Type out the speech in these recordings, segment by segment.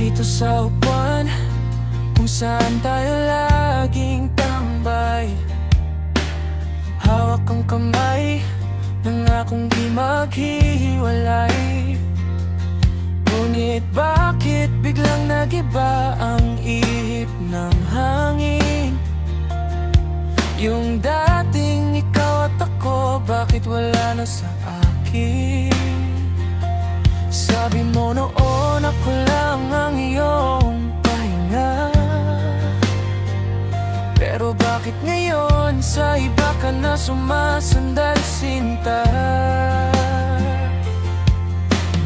Dito sa upuan kung saan tayo laging tambay, hawak ang kamay, nangakong di maghihiwalay. Ngunit bakit biglang nagiba ang ihip ng hangin? Yung dating ikaw at ako, bakit wala na sa akin? Sabi mo noon ako lang ang iyong pahinga, pero bakit ngayon sa iba ka na sumasandal, sinta?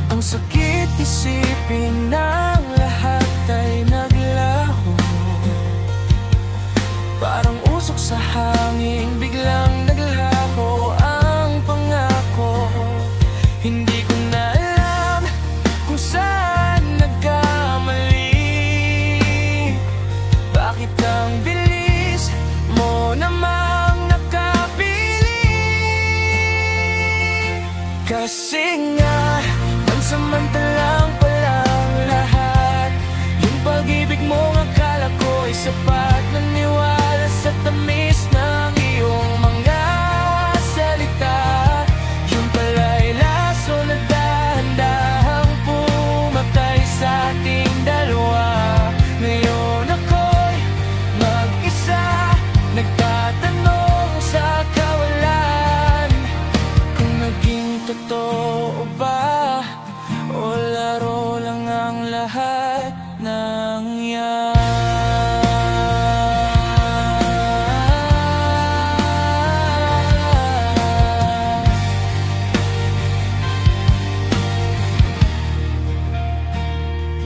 Ang sakit isipin ng lahat ay naglaho, parang usok sa hangin, biglang naglaho ang pangako. Hindi ko na alam kung saan nagkamali. Bakit ang bilis mo namang nakabili? Kasi nga pansamantalang palang lahat. Yung pag-ibig mo akala ko ay sapat, naniwala sa tamis ng iyong mga salita. Yung pala'y laso na dahan-dahang pumatay sa ating dalawa. Ngayon ako'y mag-isa, nagtatanong sa kawalan kung naging totoo ba o laro lang ang lahat ng yan.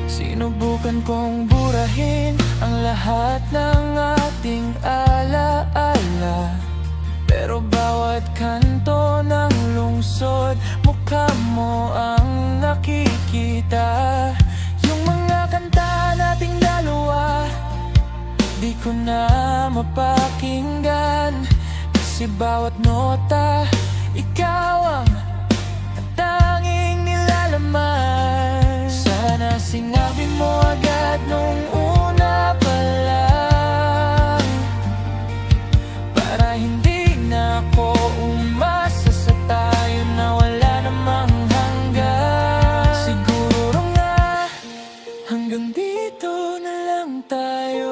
Sinubukan kong burahin ang lahat ng ating alaala, pero bawat kanto ng lungsod, mukha mo ang nakikita. Yung mga kanta nating dalawa, di ko na mapakinggan, kasi bawat nota, ikaw ang tanging nilalaman. Sana sinabi mo agad nung una pa lang, para hindi na ako umasa sa tayo na wala namang hanggan. Siguro nga hanggang dito na lang tayo.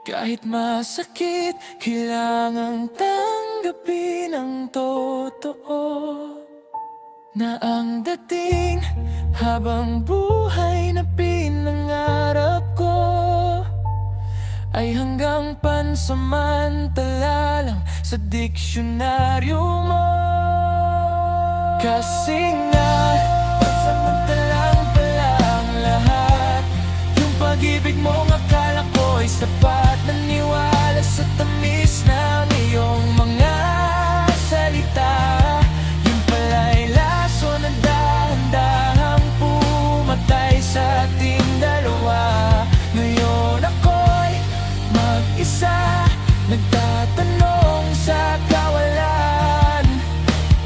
Kahit masakit, kailangang tanggapin ang totoo, na ang dating habang buhay na pinangarap ko ay hanggang pansamantala lang sa diksyonaryo mo. Kasi nga pansamantalang pala ang lahat. Yung pag-ibig mong akala ko ay sapat, naniwala sa tamis ng iyong mga salita. Yung pala'y laso na dahan-dahang pumatay sa ating dalawa. Ngayon ako'y mag-isa, nagtatanong sa kawalan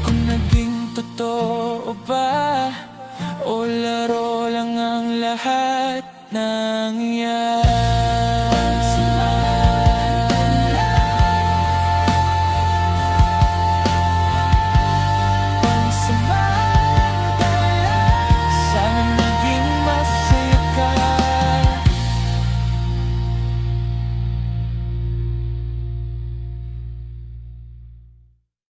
kung naging totoo ba o laro lang ang lahat ng yan.